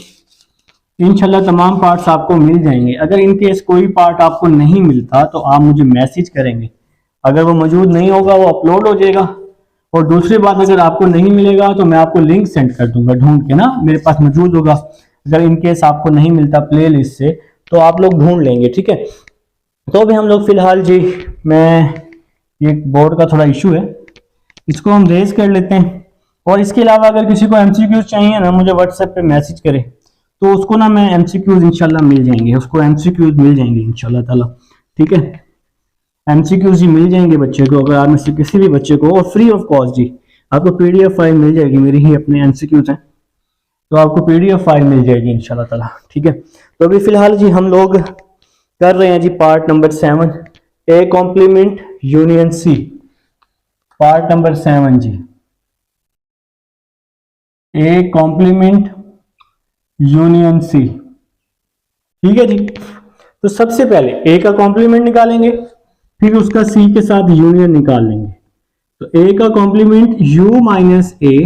इंशाल्लाह तमाम पार्ट्स आपको मिल जाएंगे। अगर इनकेस कोई पार्ट आपको नहीं मिलता तो आप मुझे मैसेज करेंगे, अगर वो मौजूद नहीं होगा वो अपलोड हो जाएगा। और दूसरी बात, अगर आपको नहीं मिलेगा तो मैं आपको लिंक सेंड कर दूंगा ढूंढ के ना, मेरे पास मौजूद होगा। अगर इनकेस आपको नहीं मिलता प्ले लिस्ट से तो आप लोग ढूंढ लेंगे। ठीक है, तो अभी हम लोग फिलहाल जी, मैं ये बोर्ड का थोड़ा इशू है, इसको हम रेज कर लेते हैं। और इसके अलावा अगर किसी को एमसीक्यूज चाहिए ना, मुझे व्हाट्सएप पे मैसेज करे तो उसको ना मैं एमसीक्यूज इंशाल्लाह मिल जाएंगे, उसको एमसीक्यूज मिल जाएंगे इंशाल्लाह ताला। ठीक है, एमसीक्यूज ही मिल जाएंगे बच्चे को, अगर आप में से किसी भी बच्चे को, और फ्री ऑफ कॉस्ट जी आपको पीडीएफ फाइल मिल जाएगी, मेरी ही अपने एमसीक्यूज हैं तो आपको पीडीएफ फाइल मिल जाएगी इंशाल्लाह ताला। ठीक है, तो अभी फिलहाल जी हम लोग कर रहे हैं जी part number 7, A complement union C, part number 7 जी, ए कॉम्प्लीमेंट यूनियन सी। ठीक है जी, तो सबसे पहले ए का कॉम्प्लीमेंट निकालेंगे, फिर उसका सी के साथ यूनियन निकाल लेंगे। तो ए का कॉम्प्लीमेंट u माइनस ए,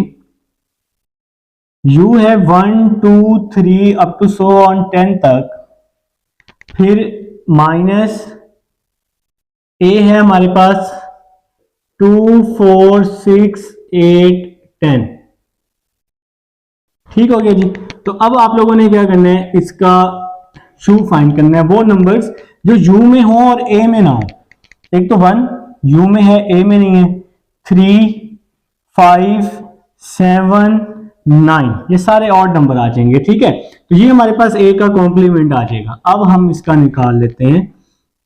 u है 1 2 3 अप टू सो ऑन 10 तक, फिर माइनस ए है हमारे पास 2 4 6 8 10। ठीक हो गया जी। तो अब आप लोगों ने क्या करना है, इसका u फाइंड करना है, वो नंबर्स जो u में हो और a में ना हो। एक तो 1 u में है, a में नहीं है, 3 5 7 9, ये सारे ऑड नंबर आ जाएंगे। ठीक है, तो ये हमारे पास a का कॉम्प्लीमेंट आ जाएगा। अब हम इसका निकाल लेते हैं,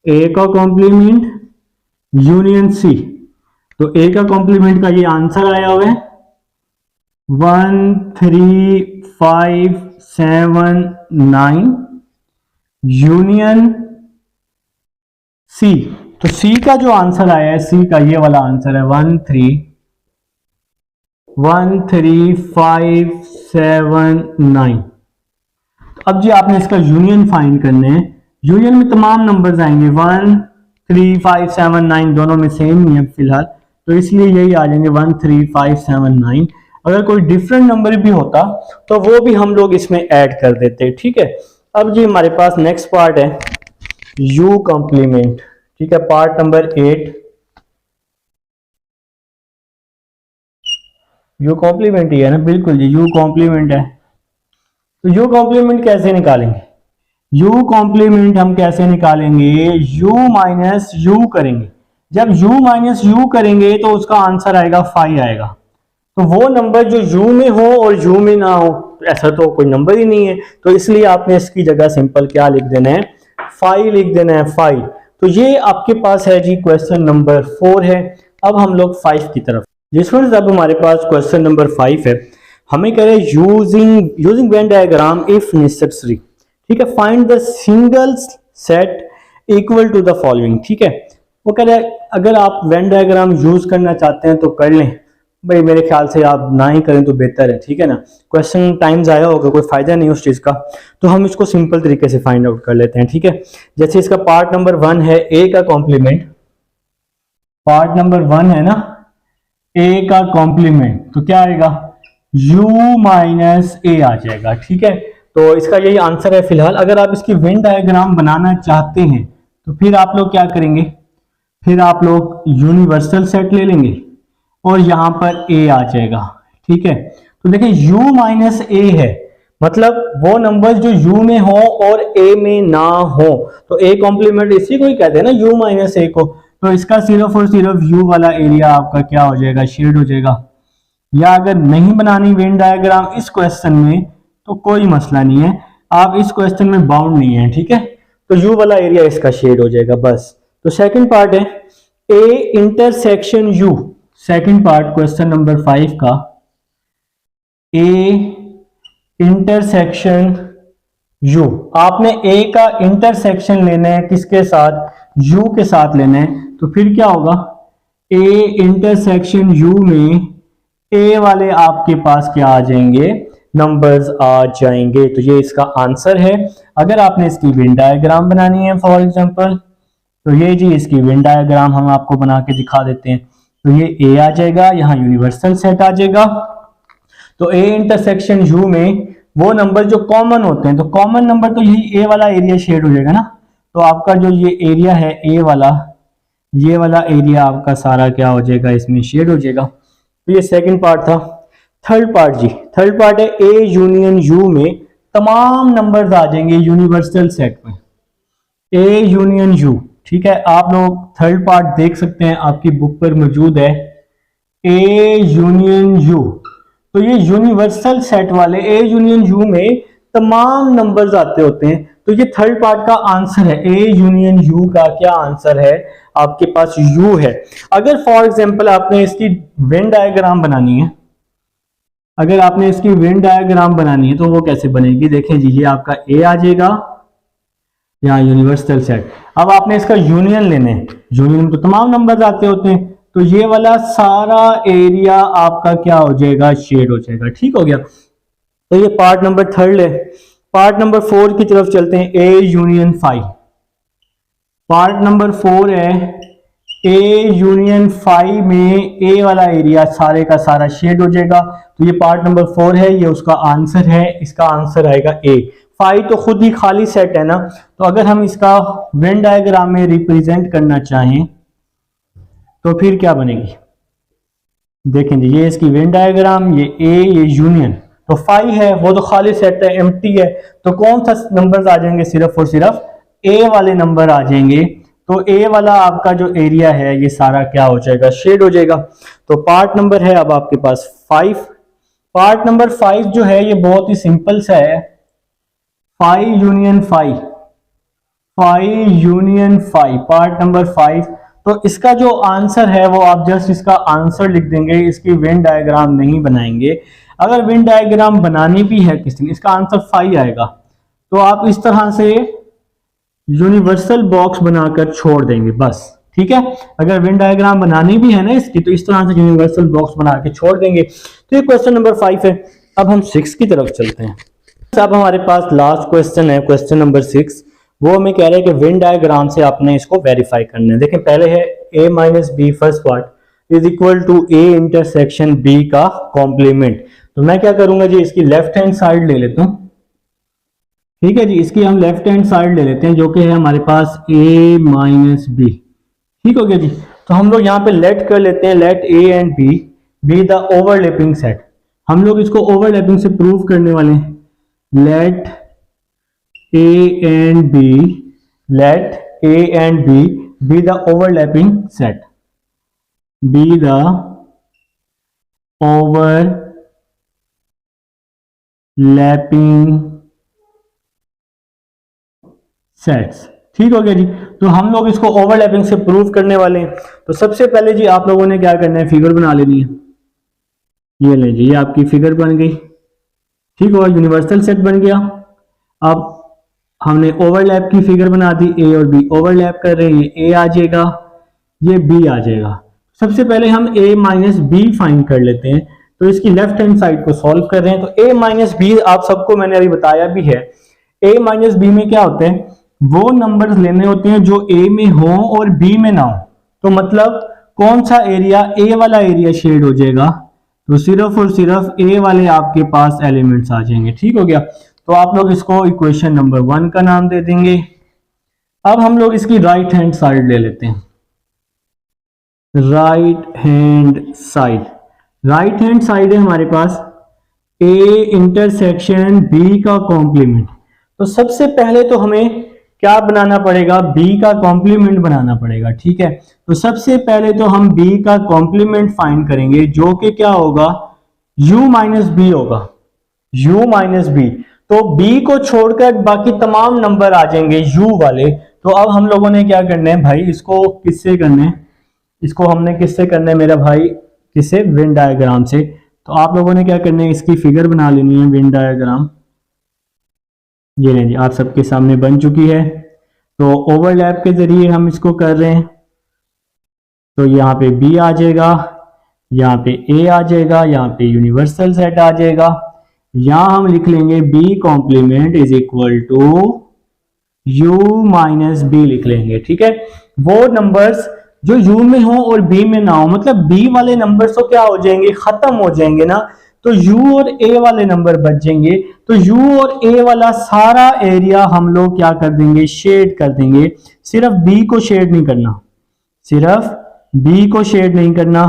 a का कॉम्प्लीमेंट यूनियन c। तो a का कॉम्प्लीमेंट का ये आंसर आया हुआ है 1 3 5 7 9 यूनियन सी। तो सी का जो आंसर आया है, सी का ये वाला आंसर है 1 3 5 7 9। अब जी आपने इसका यूनियन फाइंड करने हैं। यूनियन में तमाम नंबर्स आएंगे, 1 3 5 7 9 दोनों में सेम ही है फिलहाल, तो इसलिए यही आ जाएंगे 1 3 5 7 9। अगर कोई डिफरेंट नंबर भी होता तो वो भी हम लोग इसमें ऐड कर देते। ठीक है, अब जी हमारे पास नेक्स्ट पार्ट है u कॉम्प्लीमेंट। ठीक है, पार्ट नंबर 8, u कॉम्प्लीमेंट ही है ना, बिल्कुल जी u कॉम्प्लीमेंट है। तो u कॉम्प्लीमेंट कैसे निकालेंगे, u कॉम्प्लीमेंट हम कैसे निकालेंगे, u माइनस u करेंगे। जब u माइनस u करेंगे तो उसका आंसर आएगा 5 आएगा। तो वो नंबर जो u में हो और u में ना हो, ऐसा तो कोई नंबर ही नहीं है, तो इसलिए आपने इसकी जगह सिंपल क्या लिख देना है, 5 लिख देना है, 5। तो ये आपके पास है जी क्वेश्चन नंबर 4 है। अब हम लोग 5 की तरफ, जिस वक्त अब हमारे पास क्वेश्चन नंबर 5 है, हमें कह रहे हैं using Venn diagram if necessary. ठीक है, find the single set equal to the following. ठीक है, वो कह रहे हैं अगर आप वेन डायग्राम यूज करना चाहते हैं तो कर लें, भाई मेरे ख्याल से आप ना ही करें तो बेहतर है। ठीक है ना, क्वेश्चन टाइम ज़ाया होगा, कोई फायदा नहीं उस चीज़ का, तो हम इसको सिंपल तरीके से फाइंड आउट कर लेते हैं। ठीक है, जैसे इसका पार्ट नंबर 1 है a का कॉम्प्लीमेंट, पार्ट नंबर 1 है ना a का कॉम्प्लीमेंट, तो क्या आएगा u माइनस a आ जाएगा। ठीक है, तो इसका यही आंसर है फिलहाल। अगर आप इसकी वेन डायग्राम बनाना चाहते हैं तो फिर आप लोग क्या करेंगे, फिर आप लोग यूनिवर्सल सेट ले लेंगे और यहां पर a आ जाएगा। ठीक है, तो देखिए u माइनस a है, मतलब वो नंबर जो u में हो और a में ना हो, तो a कॉम्प्लीमेंट इसी को ही कहते हैं ना, u माइनस a को। तो इसका सिर्फ और सिर्फ u वाला एरिया आपका क्या हो जाएगा, शेड हो जाएगा। या अगर नहीं बनानी वेन डायग्राम इस क्वेश्चन में तो कोई मसला नहीं है, आप इस क्वेश्चन में बाउंड नहीं है। ठीक है, तो u वाला एरिया इसका शेड हो जाएगा बस। तो सेकंड पार्ट है a intersection u, second part question number 5 का, a इंटरसेक्शन यू, आपने ए का इंटरसेक्शन लेना है किसके साथ, यू के साथ लेना है। तो फिर क्या होगा, ए इंटरसेक्शन यू में ए वाले आपके पास क्या आ जाएंगे, नंबर्स आ जाएंगे। तो ये इसका आंसर है। अगर आपने इसकी वेन डायग्राम बनानी है फॉर एग्जांपल, तो ये जी इसकी वेन डायग्राम हम आपको बना के दिखा देते हैं। तो ये ए आ जाएगा, यहाँ यूनिवर्सल सेट आ जाएगा। तो ए इंटरसेक्शन यू में वो नंबर जो कॉमन होते हैं, तो कॉमन नंबर तो यही ए वाला एरिया शेड हो जाएगा ना। तो आपका जो ये एरिया है ए वाला, ये वाला एरिया आपका सारा क्या हो जाएगा, इसमें शेड हो जाएगा। तो ये सेकंड पार्ट था। थर्ड पार्ट जी, थर्ड पार्ट है ए यूनियन यू में तमाम नंबर्स आ जाएंगे यूनिवर्सल सेट में, ए यूनियन यू। ठीक है, आप लोग थर्ड पार्ट देख सकते हैं, आपकी बुक पर मौजूद है, ए यूनियन यू। तो ये यूनिवर्सल सेट वाले ए यूनियन यू में तमाम नंबर्स आते होते हैं। तो ये थर्ड पार्ट का आंसर है, ए यूनियन यू का क्या आंसर है, आपके पास यू है। अगर फॉर एग्जांपल आपने इसकी वेन डायग्राम बनानी है, अगर आपने इसकी वेन डायग्राम बनानी है तो वो कैसे बनेगी, देखें जी, ये आपका ए आ जाएगा, यहाँ यूनिवर्सल सेट। अब आपने इसका यूनियन लेने हैं, यूनियन में तो तमाम नंबर्स आते होते हैं। तो ये वाला सारा एरिया आपका क्या हो जाएगा, शेड हो जाएगा। ठीक हो गया। तो ये पार्ट नंबर थर्ड है। पार्ट नंबर 4 की तरफ चलते हैं, ए यूनियन 5। पार्ट नंबर 4 है, ए यूनियन 5 में ए वाला एरिया सारे का सारा शेड हो जाएगा। तो ये पार्ट नंबर 4 है, ये उसका आंसर है। इसका आंसर आएगा ए। 5 तो खुद ही खाली सेट है ना, तो अगर हम इसका वेन डायग्राम में रिप्रेजेंट करना चाहें तो फिर क्या बनेगी, देखें जी, ये इसकी वेन डायग्राम, ये ए, ये यूनियन। तो 5 है, वो तो खाली सेट है, एम्प्टी है। तो कौन सा नंबर्स आ जाएंगे, सिर्फ और सिर्फ ए वाले नंबर आ जाएंगे। तो ए वाला आपका जो एरिया है ये सारा क्या हो जाएगा, शेड हो जाएगा। तो पार्ट नंबर है अब आपके पास 5। पार्ट नंबर 5 जो है ये बहुत ही सिंपल सा है, 5 यूनियन 5, 5 यूनियन 5, पार्ट नंबर 5। तो इसका जो आंसर है वो आप जस्ट इसका आंसर लिख देंगे, इसकी वेन डायग्राम नहीं बनाएंगे। अगर वेन डायग्राम बनानी भी है किसी ने, इसका आंसर 5 आएगा। तो आप इस तरह से यूनिवर्सल बॉक्स बनाकर छोड़ देंगे बस। ठीक है, अगर वेन डायग्राम बनानी भी है ना इसकी, तो इस तरह से यूनिवर्सल बॉक्स बना के छोड़ देंगे। तो ये क्वेश्चन नंबर 5 है। अब हम 6 की तरफ चलते हैं। अब हमारे पास लास्ट क्वेश्चन है, क्वेश्चन नंबर 6। वो हमें कह रहे हैं कि वेन डायग्राम से आपने इसको वेरीफाई करना है। देखें, पहले है a minus B first part is equal to a intersection b का कॉम्प्लीमेंट। तो मैं क्या करूंगा जी, इसकी लेफ्ट हैंड साइड ले लेता हूं। ठीक है जी, इसकी हम लेफ्ट हैंड साइड ले लेते हैं, जो कि है हमारे पास a माइनस बी। ठीक हो गया जी। तो हम लोग यहाँ पे लेट कर लेते हैं, let a and b be the overlapping set. हम लोग इसको ओवरलैपिंग से प्रूव करने वाले हैं। Let a and b, let a and b be the overlapping set, be the overlapping sets। ठीक हो गया जी। तो हम लोग इसको ओवरलैपिंग से प्रूव करने वाले हैं। तो सबसे पहले जी आप लोगों ने क्या करना है, फिगर बना लेनी है। ये ले जी, ये आपकी फिगर बन गई। ठीक हो, यूनिवर्सल सेट बन गया। अब हमने ओवरलैप की फिगर बना दी, ए और बी ओवरलैप कर रहे हैं, ये ए आ जाएगा, ये बी आ जाएगा। सबसे पहले हम a माइनस बी फाइंड कर लेते हैं। तो इसकी लेफ्ट हैंड साइड को सॉल्व कर रहे हैं। तो a माइनस बी आप सबको मैंने अभी बताया भी है। a माइनस बी में क्या होते हैं, वो नंबर्स लेने होते हैं जो a में हो और b में ना हो। तो मतलब कौन सा एरिया, a वाला एरिया शेड हो जाएगा। तो सिर्फ और सिर्फ a वाले आपके पास एलिमेंट्स आ जाएंगे। ठीक हो गया। तो आप लोग इसको इक्वेशन नंबर 1 का नाम दे देंगे। अब हम लोग इसकी राइट हैंड साइड ले लेते हैं। Right hand side, right hand side है हमारे पास a इंटरसेक्शन b का कॉम्प्लीमेंट। तो सबसे पहले तो हमें क्या बनाना पड़ेगा, b का कॉम्प्लीमेंट बनाना पड़ेगा। ठीक है, तो सबसे पहले तो हम b का कॉम्प्लीमेंट फाइंड करेंगे, जो कि क्या होगा, u माइनस बी होगा, u माइनस बी। तो b को छोड़कर बाकी तमाम नंबर आ जाएंगे u वाले। तो अब हम लोगों ने क्या करना है भाई, इसको किससे करना है, इसको हमने किससे करना है मेरा भाई, किससे, वेन डायग्राम से। तो आप लोगों ने क्या करना है, इसकी फिगर बना लेनी है, वेन डायग्राम। ये लें जी, आप सबके सामने बन चुकी है। तो ओवरलैप के जरिए हम इसको कर रहे हैं। तो यहाँ पे बी आ जाएगा, यहाँ पे ए आ जाएगा, यहाँ पे यूनिवर्सल सेट आ जाएगा। यहाँ हम लिख लेंगे B complement is equal to u minus B लिख लेंगे। ठीक है, वो नंबर्स जो u में हो और b में ना हो, मतलब b वाले नंबर्स तो क्या हो जाएंगे, खत्म हो जाएंगे ना, तो u और a वाले नंबर बच जाएंगे। तो u और a वाला सारा एरिया हम लोग क्या कर देंगे, शेड कर देंगे। सिर्फ b को शेड नहीं करना, सिर्फ b को शेड नहीं करना,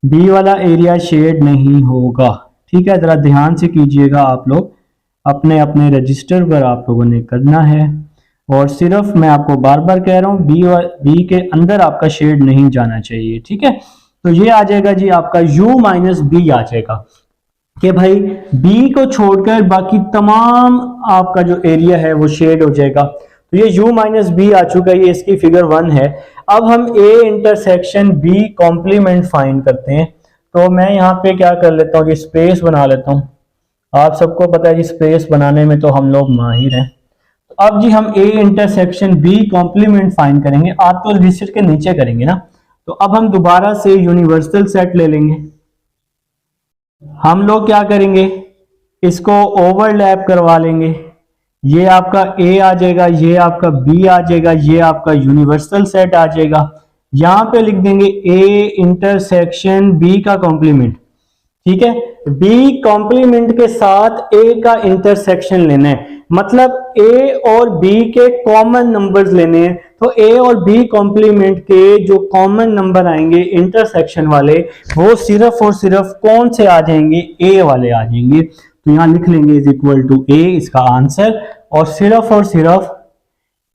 b वाला एरिया शेड नहीं होगा। ठीक है, जरा ध्यान से कीजिएगा, आप लोग अपने अपने रजिस्टर पर आप लोगों ने करना है। और सिर्फ मैं आपको बार बार कह रहा हूं, बी के अंदर आपका शेड नहीं जाना चाहिए। ठीक है, तो ये आ जाएगा जी आपका u माइनस बी आ जाएगा कि भाई b को छोड़कर बाकी तमाम आपका जो एरिया है वो शेड हो जाएगा। तो ये u माइनस बी आ चुका है, ये इसकी फिगर 1 है। अब हम a intersection b complement find करते हैं। तो मैं यहाँ पे क्या कर लेता हूँ जी, स्पेस बना लेता हूँ। आप सबको पता है जी, स्पेस बनाने में तो हम लोग माहिर हैं। तो अब जी हम a intersection b complement find करेंगे। आप तो रजिस्टर के नीचे करेंगे ना, तो अब हम दोबारा से यूनिवर्सल सेट ले लेंगे। हम लोग क्या करेंगे, इसको ओवरलैप करवा लेंगे। ये आपका a आ जाएगा, ये आपका b आ जाएगा, ये आपका यूनिवर्सल सेट आ जाएगा। यहां पे लिख देंगे a इंटरसेक्शन b का कॉम्प्लीमेंट। ठीक है, b कॉम्प्लीमेंट के साथ a का इंटरसेक्शन लेना है, मतलब a और b के कॉमन नंबर्स लेने हैं। तो a और b कॉम्प्लीमेंट के जो कॉमन नंबर आएंगे इंटरसेक्शन वाले, वो सिर्फ और सिर्फ कौन से आ जाएंगे, a वाले आ जाएंगे। तो यहां लिख लेंगे इज इक्वल टू a इसका आंसर, और सिर्फ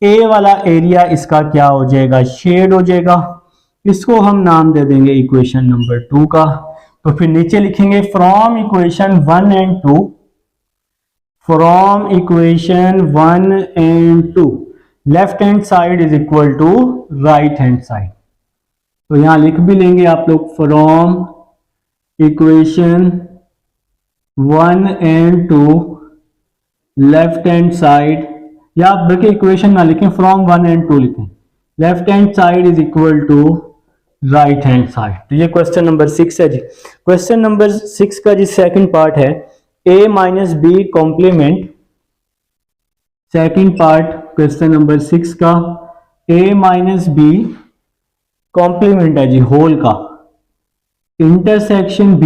a वाला एरिया इसका क्या हो जाएगा, शेड हो जाएगा। इसको हम नाम दे देंगे इक्वेशन नंबर 2 का। तो फिर नीचे लिखेंगे from equation 1 and 2, from equation 1 and 2 left hand side is equal to right hand side. तो यहां लिख भी लेंगे आप लोग from equation 1 and 2 left hand side, या आप बल्कि इक्वेशन ना लिखें, फ्रॉम 1 एंड 2 लिखें, left hand side is equal to right hand side. तो ये क्वेश्चन नंबर 6 है जी। क्वेश्चन नंबर 6 का जी सेकंड पार्ट है a minus B complement. Second part question number 6 का a माइनस बी कॉम्प्लीमेंट है जी, होल का, intersection b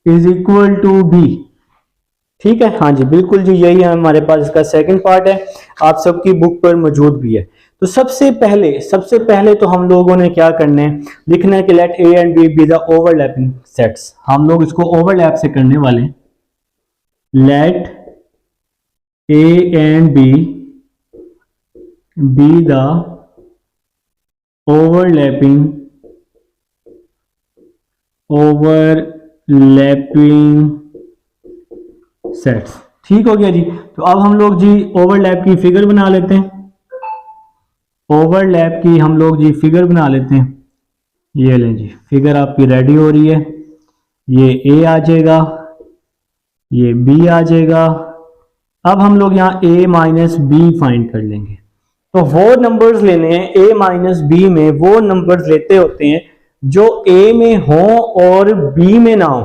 is equal to b। ठीक है, हाँ जी बिल्कुल जी, यही है हमारे पास, इसका सेकंड पार्ट है, आप सबकी बुक पर मौजूद भी है। तो सबसे पहले तो हम लोगों ने क्या करना है, लिखना है कि let a and b be the overlapping sets. हम लोग इसको ओवरलैप से करने वाले हैं। Let a and b be the overlapping sets. ठीक हो गया जी। तो अब हम लोग जी ओवरलैप की फिगर बना लेते हैं। ओवरलैप की हम लोग जी फिगर बना लेते हैं। ये लें जी, फिगर आपकी रेडी हो रही है। ये a आ जाएगा, ये b आ जाएगा। अब हम लोग यहाँ a माइनस बी फाइंड कर लेंगे। तो वो नंबर्स लेने हैं a माइनस बी में, वो नंबर्स लेते होते हैं जो a में हो और b में ना हो।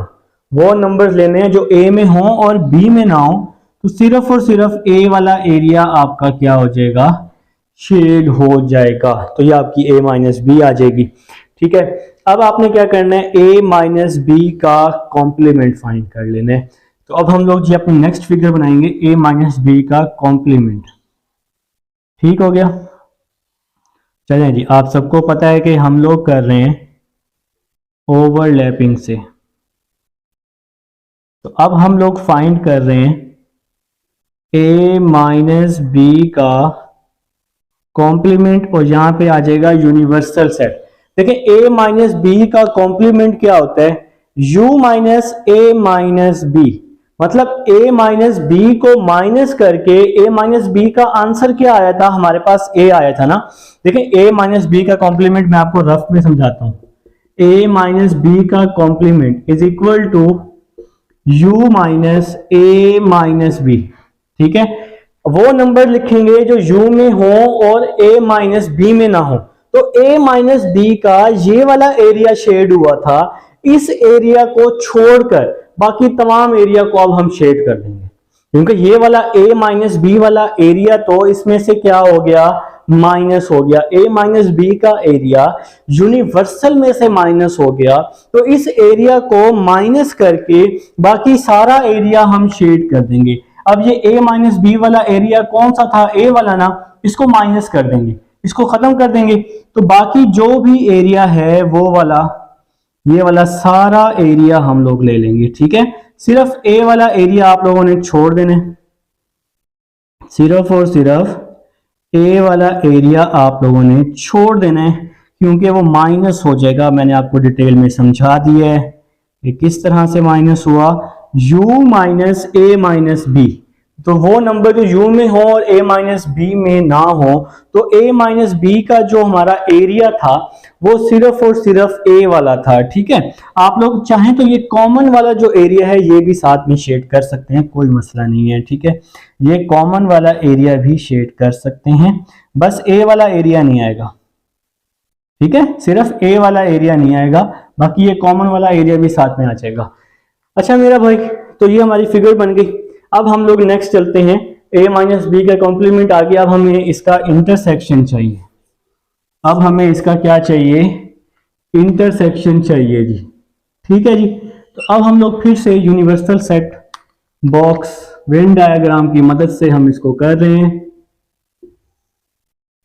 वो नंबर्स लेने हैं जो a में हो और b में ना हो। तो सिर्फ और सिर्फ a वाला एरिया आपका क्या हो जाएगा, शेड हो जाएगा। तो ये आपकी a माइनस बी आ जाएगी। ठीक है, अब आपने क्या करना है, a माइनस बी का कॉम्प्लीमेंट फाइंड कर लेना है। तो अब हम लोग जी अपनी नेक्स्ट फिगर बनाएंगे a माइनस बी का कॉम्प्लीमेंट। ठीक हो गया, चलें जी, आप सबको पता है कि हम लोग कर रहे हैं ओवरलैपिंग से। तो अब हम लोग फाइंड कर रहे हैं a माइनस बी का कॉम्प्लीमेंट, और यहां पे आ जाएगा यूनिवर्सल सेट। देखिए a माइनस बी का कॉम्प्लीमेंट क्या होता है, u minus a minus B, मतलब a माइनस बी को माइनस करके a माइनस बी का आंसर क्या आया था, हमारे पास a आया था ना। देखिए a माइनस बी का कॉम्प्लीमेंट मैं आपको रफ में समझाता हूं। a माइनस बी का complement is equal to u minus A minus B. ठीक है, वो नंबर लिखेंगे जो u में हो और a माइनस बी में ना हो। तो a माइनस बी का ये वाला एरिया शेड हुआ था, इस एरिया को छोड़कर बाकी तमाम एरिया को अब हम शेड कर देंगे, क्योंकि ये वाला a माइनस बी वाला एरिया तो इसमें से क्या हो गया, माइनस हो गया। a माइनस बी का एरिया यूनिवर्सल में से माइनस हो गया, तो इस एरिया को माइनस करके बाकी सारा एरिया हम शेड कर देंगे। अब ये a माइनस बी वाला एरिया कौन सा था, a वाला ना, इसको माइनस कर देंगे, इसको खत्म कर देंगे, तो बाकी जो भी एरिया है वो वाला, ये वाला सारा एरिया हम लोग ले लेंगे। ठीक है, सिर्फ a वाला एरिया आप लोगों ने छोड़ देना, सिर्फ और सिर्फ a वाला एरिया आप लोगों ने छोड़ देना है, क्योंकि वो माइनस हो जाएगा। मैंने आपको डिटेल में समझा दिया है कि किस तरह से माइनस हुआ, u minus A minus B. तो वो नंबर जो u में हो और a माइनस बी में ना हो, तो a माइनस बी का जो हमारा एरिया था वो सिर्फ और सिर्फ a वाला था। ठीक है, आप लोग चाहें तो ये कॉमन वाला जो एरिया है ये भी साथ में शेड कर सकते हैं, कोई मसला नहीं है। ठीक है, ये कॉमन वाला एरिया भी शेड कर सकते हैं, बस a वाला एरिया नहीं आएगा। ठीक है, सिर्फ a वाला एरिया नहीं आएगा, बाकी ये कॉमन वाला एरिया भी साथ में आ जाएगा। अच्छा मेरा भाई, तो ये हमारी फिगर बन गई। अब हम लोग नेक्स्ट चलते हैं, a माइनस बी का कॉम्प्लीमेंट आ गया, अब हमें इसका इंटरसेक्शन चाहिए। अब हमें इसका क्या चाहिए, इंटरसेक्शन चाहिए जी। ठीक है जी, तो अब हम लोग फिर से universal set box Venn diagram की मदद से हम इसको कर रहे हैं।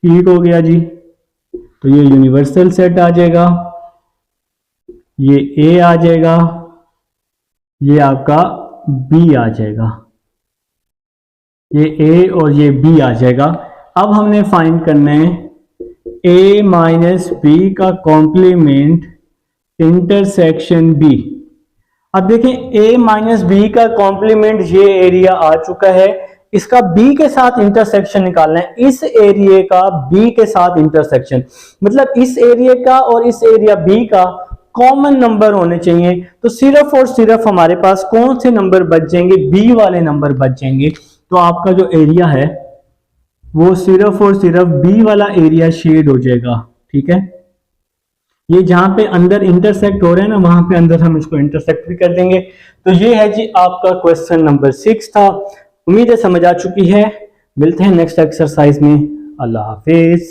ठीक हो गया जी, तो ये यूनिवर्सल सेट आ जाएगा, ये a आ जाएगा, ये आपका b आ जाएगा, ये a और ये b आ जाएगा। अब हमने फाइंड करना है a माइनस बी का कॉम्प्लीमेंट इंटरसेक्शन b। अब देखें a माइनस बी का कॉम्प्लीमेंट ये एरिया आ चुका है, इसका b के साथ इंटरसेक्शन निकालना है, इस एरिया का b के साथ इंटरसेक्शन, मतलब इस एरिया का और इस एरिया b का कॉमन नंबर होने चाहिए। तो सिर्फ और सिर्फ हमारे पास कौन से नंबर बच जाएंगे, b वाले नंबर बच जाएंगे। तो आपका जो एरिया है वो सिर्फ और सिर्फ b वाला एरिया शेड हो जाएगा। ठीक है, ये जहां पे अंदर इंटरसेक्ट हो रहे हैं ना, वहां पे अंदर हम इसको इंटरसेक्ट भी कर देंगे। तो ये है जी आपका क्वेश्चन नंबर 6 था। उम्मीद है समझ आ चुकी है। मिलते हैं नेक्स्ट एक्सरसाइज में। अल्लाह हाफिज।